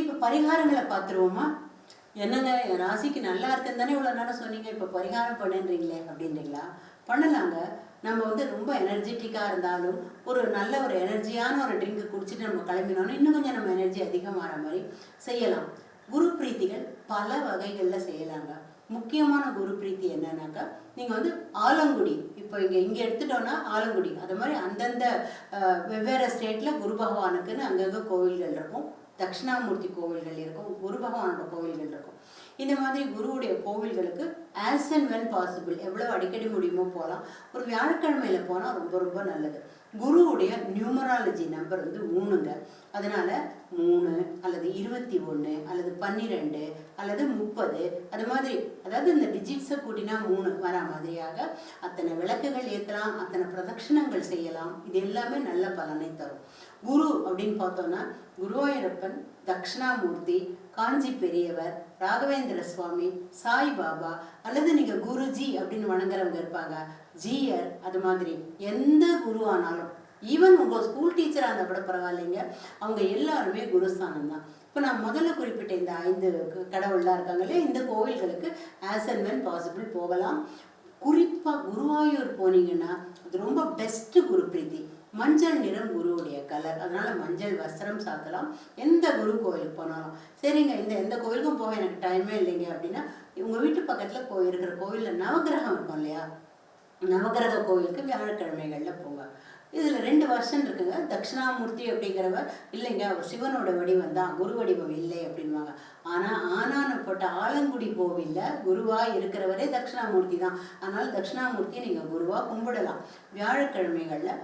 இப்போ பரிகாரங்களை பார்த்துருவோமா? என்னங்க என் ராசிக்கு நல்லா இருக்குன்னு தானே இவ்வளோ நேரம் சொன்னீங்க, இப்போ பரிகாரம் பண்ணுன்றீங்களே அப்படின்றீங்களா? பண்ணலாங்க. நம்ம வந்து ரொம்ப எனர்ஜெட்டிக்காக இருந்தாலும் ஒரு நல்ல ஒரு எனர்ஜியான ஒரு ட்ரிங்க் குடிச்சிட்டு நம்ம கிளம்பினோன்னா இன்னும் கொஞ்சம் நம்ம எனர்ஜி அதிகமாகிற மாதிரி செய்யலாம். குரு பிரீத்திகள் பல வகைகளில் செய்யலாங்க. முக்கியமான குரு பிரீத்தி என்னன்னாக்கா, நீங்கள் வந்து ஆலங்குடி, இப்போ இங்கே எடுத்துட்டோன்னா ஆலங்குடி, அது மாதிரி அந்தந்த வெவ்வேறு ஸ்டேட்டில் குரு பகவானுக்குன்னு அங்கங்கே கோவில்கள் இருக்கும். தட்சிணாமூர்த்தி கோவில்கள் இருக்கும், குரு பகவானோட கோவில்கள் இருக்கும். இந்த மாதிரி குருவுடைய கோவில்களுக்கு ஆஸ் அண்ட் வென் பாசிபிள் எவ்வளோ அடிக்கடி முடியுமோ போகலாம். ஒரு வியாழக்கிழமையில் போனால் ரொம்ப ரொம்ப நல்லது. குருவுடைய நியூமராலஜி நம்பர் வந்து 3ங்க. அதனால் 3 அல்லது 21 அல்லது 12 அல்லது 30 அது மாதிரி, அதாவது இந்த டிஜிட்ஸை கூட்டினா 3 வர மாதிரியாக அத்தனை விளக்குகள் ஏற்றலாம், அத்தனை பிரதட்சணங்கள் செய்யலாம். இது எல்லாமே நல்ல பலனை தரும். குரு அப்படின்னு பார்த்தோன்னா குருவாயூரப்பன், தட்சிணாமூர்த்தி, காஞ்சி பெரியவர், ராகவேந்திர சுவாமி, சாய்பாபா, அல்லது நீங்கள் குருஜி அப்படின்னு வணங்குறவங்க இருப்பாங்க, ஜீயர், அது மாதிரி எந்த குருவானாலும், ஈவன் உங்கள் ஸ்கூல் டீச்சராக இருந்தால் கூட பரவாயில்லைங்க, அவங்க எல்லாருமே குருஸ்தானம் தான். இப்போ நான் முதல்ல குறிப்பிட்ட இந்த 5 கடவுள்லாம் இருக்காங்களே, இந்த கோவில்களுக்கு ஆஸ் அண்ட் வென் பாசிபிள் போகலாம். குறிப்பாக குருவாயூர் போனீங்கன்னா அது ரொம்ப பெஸ்ட்டு குரு பிரீத்தி. மஞ்சள் நிறம் குருவுடைய கலர், அதனால் மஞ்சள் வஸ்திரம் சாத்தலாம் எந்த குரு கோவிலுக்கு போனாலும். சரிங்க, எந்த கோவிலுக்கும் போக எனக்கு டைமே இல்லைங்க அப்படின்னா, உங்கள் வீட்டு பக்கத்தில் இருக்கிற கோவிலில் நவகிரகம் இருக்கும் இல்லையா, நவகிரக கோவிலுக்கு வியாழக்கிழமைகளில் போங்க. இதில் 2 வருஷம் இருக்குங்க. தட்சிணாமூர்த்தி அப்படிங்கிறவர் இல்லைங்க, அவர் சிவனோட வடிவம் தான், குரு வடிவம் இல்லை அப்படின்வாங்க. ஆனால் ஆனானப்பட்ட ஆலங்குடி கோவிலில் குருவாக இருக்கிறவரே தட்சிணாமூர்த்தி தான். அதனால் தட்சிணாமூர்த்தியை நீங்கள் குருவாக கும்பிடலாம். வியாழக்கிழமைகளில்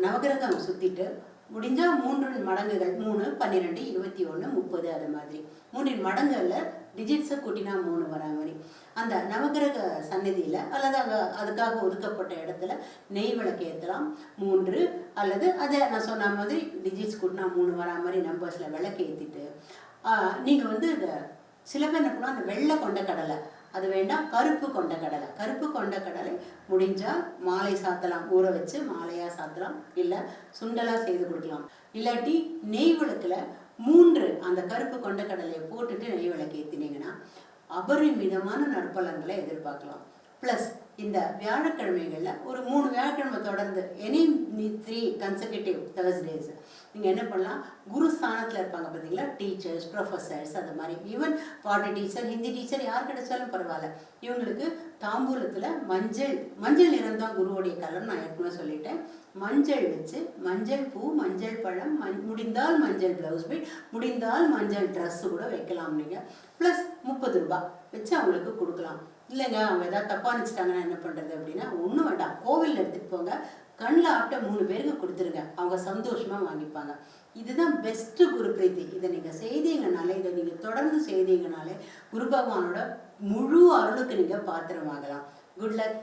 நவகிரகம் சுற்றிட்டு முடிஞ்சால் 3 மடங்குகள், 3, 12, 21, 30 அது மாதிரி 3 மடங்குகளில் டிஜிட்ஸை கூட்டினா 3 வரா மாதிரி அந்த நவகிரக சந்நிதியில் அல்லது அங்கே அதுக்காக ஒதுக்கப்பட்ட இடத்துல நெய் விளக்கு ஏற்றலாம். 3 அல்லது அதை நான் சொன்ன மாதிரி டிஜிட்ஸ் கூட்டினா 3 வரா மாதிரி நம்பர்ஸில் விளக்கு ஏற்றிட்டு நீங்கள் வந்து சில பேர் என்ன பண்ணுவோம், அந்த வெள்ளை கொண்ட கடலை அது வேண்டாம், கருப்பு கொண்ட கடலை, கருப்பு கொண்ட கடலை முடிஞ்சால் மாலை சாத்தலாம், ஊற வச்சு மாலையாக சாத்தலாம், இல்லை சுண்டலாக செய்து கொடுக்கலாம். இல்லாட்டி நெய் விளக்கில் 3 அந்த கருப்பு கொண்ட கடலையை போட்டுட்டு நெய் விளக்கு ஏற்றினீங்கன்னா அபரிமிதமான நற்பலன்களை எதிர்பார்க்கலாம். ப்ளஸ் இந்த வியாழக்கிழமைகளில் ஒரு 3 வியாழக்கிழமை தொடர்ந்து எனி 3 கன்செக்யூட்டிவ் தேர்ஸ்டேஸ் நீங்கள் என்ன பண்ணலாம், குரு ஸ்தானத்தில் இருப்பாங்க பார்த்தீங்களா, டீச்சர்ஸ், ப்ரொஃபஸர்ஸ், அது மாதிரி ஈவன் பாட்டு டீச்சர், ஹிந்தி டீச்சர், யார் கிடைச்சாலும் பரவாயில்ல, இவங்களுக்கு தாம்பூலத்தில் மஞ்சள் நிறம் தான் குருவுடைய கலர். நான் ஏற்கனவே சொல்லிட்டேன். மஞ்சள் வச்சு மஞ்சள் பூ, மஞ்சள் பழம், முடிந்தால் மஞ்சள் ப்ளவுஸ் பீட், முடிந்தால் மஞ்சள் ட்ரெஸ்ஸு கூட வைக்கலாம். நீங்கள் ப்ளஸ் 30 ரூபாய் வச்சு அவங்களுக்கு கொடுக்கலாம். இல்லைங்க அவங்க ஏதாவது தப்பாக நினச்சிட்டாங்கன்னா என்ன பண்ணுறது அப்படின்னா, ஒன்றும் வேண்டாம், கோவில் எடுத்துகிட்டு போங்க, கண்ணில் ஆப்ட 3 பேருக்கு கொடுத்துருங்க, அவங்க சந்தோஷமாக வாங்கிப்பாங்க. இதுதான் பெஸ்ட்டு குரு பிரீத்தி. இதை நீங்கள் செய்தீங்கனாலே, இதை நீங்கள் தொடர்ந்து செய்தீங்கனாலே குரு பகவானோட முழு அருளுக்கு நீங்கள் பாத்திரமாகலாம். Good luck.